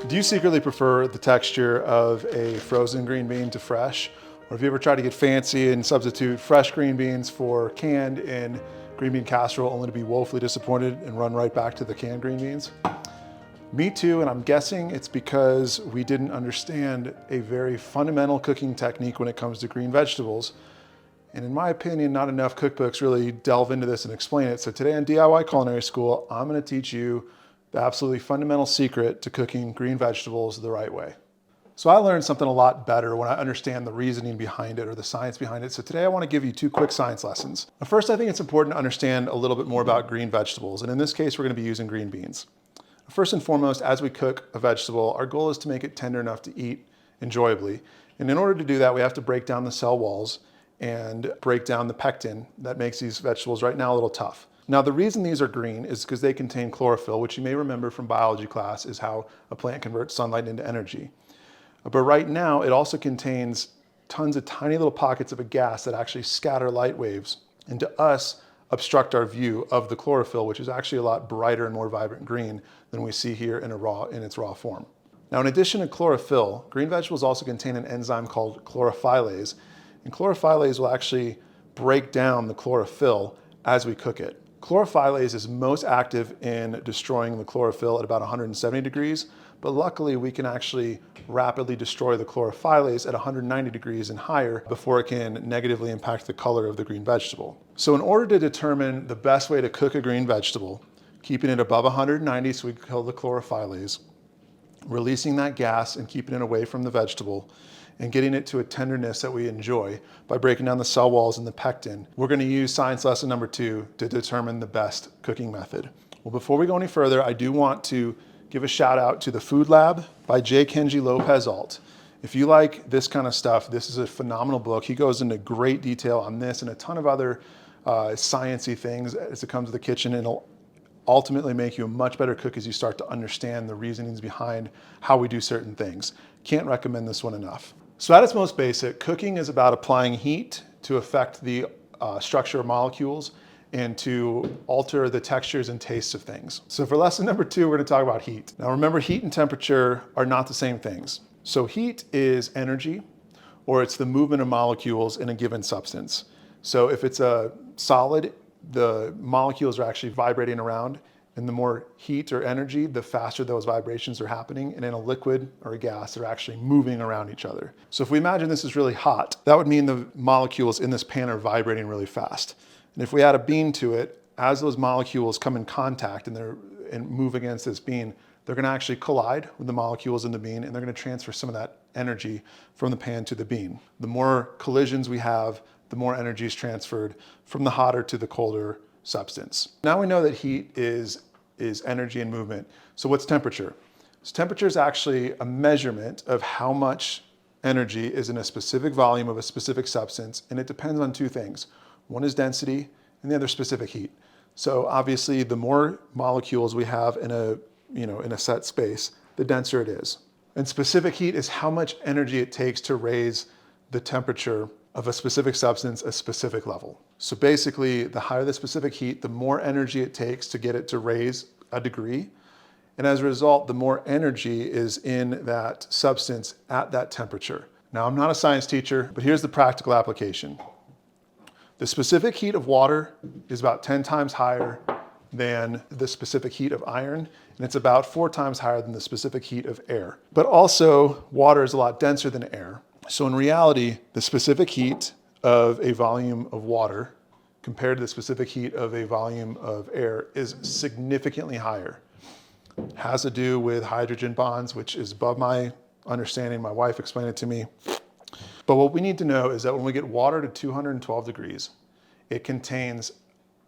Do you secretly prefer the texture of a frozen green bean to fresh? Or have you ever tried to get fancy and substitute fresh green beans for canned in green bean casserole only to be woefully disappointed and run right back to the canned green beans? Me too, and I'm guessing it's because we didn't understand a very fundamental cooking technique when it comes to green vegetables. And in my opinion, not enough cookbooks really delve into this and explain it. So today on DIY Culinary School, I'm gonna teach you the absolutely fundamental secret to cooking green vegetables the right way. So I learned something a lot better when I understand the reasoning behind it or the science behind it. So today I want to give you two quick science lessons. First, I think it's important to understand a little bit more about green vegetables. And in this case, we're going to be using green beans. First and foremost, as we cook a vegetable, our goal is to make it tender enough to eat enjoyably. And in order to do that, we have to break down the cell walls and break down the pectin that makes these vegetables right now a little tough. Now, the reason these are green is because they contain chlorophyll, which you may remember from biology class is how a plant converts sunlight into energy. But right now, it also contains tons of tiny little pockets of a gas that actually scatter light waves and to us obstruct our view of the chlorophyll, which is actually a lot brighter and more vibrant green than we see here in its raw form. Now, in addition to chlorophyll, green vegetables also contain an enzyme called chlorophyllase, and chlorophyllase will actually break down the chlorophyll as we cook it. Chlorophyllase is most active in destroying the chlorophyll at about 170 degrees, but luckily we can actually rapidly destroy the chlorophyllase at 190 degrees and higher before it can negatively impact the color of the green vegetable. So in order to determine the best way to cook a green vegetable, keeping it above 190 so we kill the chlorophyllase, releasing that gas and keeping it away from the vegetable, and getting it to a tenderness that we enjoy by breaking down the cell walls and the pectin, we're going to use science lesson number 2 to determine the best cooking method. Well, before we go any further, I do want to give a shout out to The Food Lab by Kenji Lopez-Alt. If you like this kind of stuff, this is a phenomenal book. He goes into great detail on this and a ton of other sciencey things as it comes to the kitchen, and it'll ultimately make you a much better cook as you start to understand the reasonings behind how we do certain things. Can't recommend this one enough. So at its most basic, cooking is about applying heat to affect the structure of molecules and to alter the textures and tastes of things. So for lesson number 2, we're gonna talk about heat. Now remember, heat and temperature are not the same things. So heat is energy, or it's the movement of molecules in a given substance. So if it's a solid, the molecules are actually vibrating around, and the more heat or energy, the faster those vibrations are happening. And in a liquid or a gas, they're actually moving around each other. So if we imagine this is really hot, that would mean the molecules in this pan are vibrating really fast. And if we add a bean to it, as those molecules come in contact and move against this bean, they're gonna actually collide with the molecules in the bean, and they're gonna transfer some of that energy from the pan to the bean. The more collisions we have, the more energy is transferred from the hotter to the colder substance. Now we know that heat is energy and movement. So what's temperature? So temperature is actually a measurement of how much energy is in a specific volume of a specific substance, and it depends on 2 things. One is density, and the other specific heat. So obviously, the more molecules we have in a set space, the denser it is. And specific heat is how much energy it takes to raise the temperature of a specific substance a specific level. So basically, the higher the specific heat, the more energy it takes to get it to raise a degree. And as a result, the more energy is in that substance at that temperature. Now, I'm not a science teacher, but here's the practical application. The specific heat of water is about 10 times higher than the specific heat of iron, and it's about 4 times higher than the specific heat of air. But also, water is a lot denser than air. So in reality, the specific heat of a volume of water compared to the specific heat of a volume of air is significantly higher. It has to do with hydrogen bonds, which is above my understanding. My wife explained it to me. But what we need to know is that when we get water to 212 degrees, it contains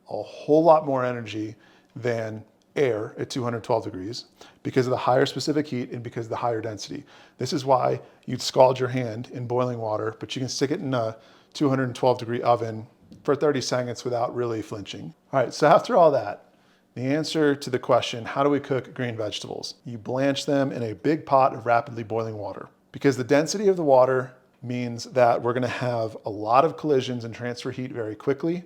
a whole lot more energy than air at 212 degrees because of the higher specific heat and because of the higher density. This is why you'd scald your hand in boiling water, but you can stick it in a 212 degree oven for 30 seconds without really flinching. All right, so after all that, the answer to the question, how do we cook green vegetables? You blanch them in a big pot of rapidly boiling water. Because the density of the water means that we're gonna have a lot of collisions and transfer heat very quickly,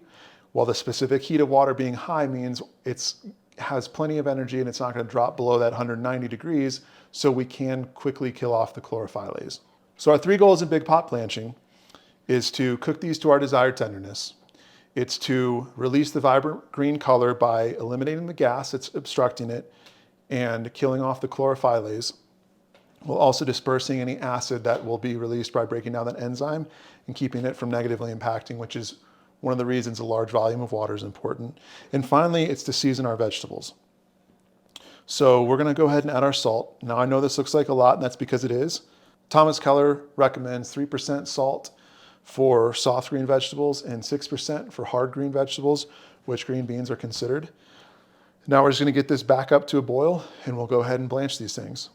while the specific heat of water being high means it's has plenty of energy and it's not going to drop below that 190 degrees, so we can quickly kill off the chlorophyllase. So our 3 goals in big pot blanching is to cook these to our desired tenderness. It's to release the vibrant green color by eliminating the gas that's obstructing it and killing off the chlorophyllase, while also dispersing any acid that will be released by breaking down that enzyme and keeping it from negatively impacting, which is one of the reasons a large volume of water is important. And finally, it's to season our vegetables. So we're gonna go ahead and add our salt. Now I know this looks like a lot, and that's because it is. Thomas Keller recommends 3% salt for soft green vegetables and 6% for hard green vegetables, which green beans are considered. Now we're just gonna get this back up to a boil, and we'll go ahead and blanch these things.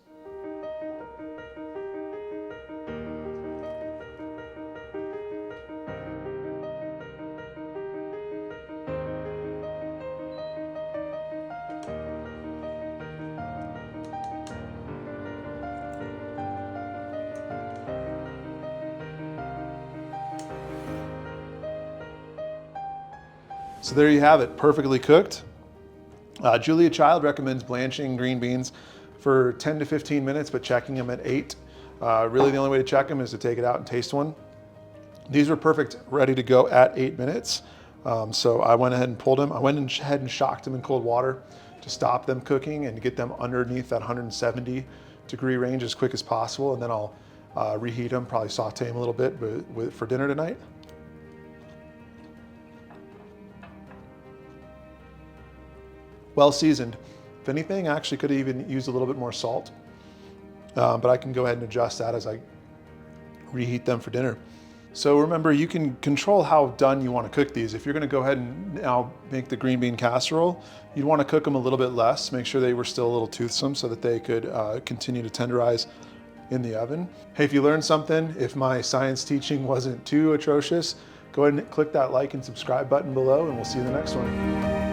So there you have it, perfectly cooked. Julia Child recommends blanching green beans for 10 to 15 minutes, but checking them at 8. Really the only way to check them is to take it out and taste one. These were perfect, ready to go at 8 minutes. So I went ahead and pulled them. I went ahead and shocked them in cold water to stop them cooking and to get them underneath that 170 degree range as quick as possible. And then I'll reheat them, probably saute them a little bit for dinner tonight. Well seasoned. If anything, I actually could have even used a little bit more salt, but I can go ahead and adjust that as I reheat them for dinner. So remember, you can control how done you want to cook these. If you're going to go ahead and now make the green bean casserole, you'd want to cook them a little bit less, make sure they were still a little toothsome so that they could continue to tenderize in the oven. Hey, if you learned something, if my science teaching wasn't too atrocious, go ahead and click that like and subscribe button below, and we'll see you in the next one.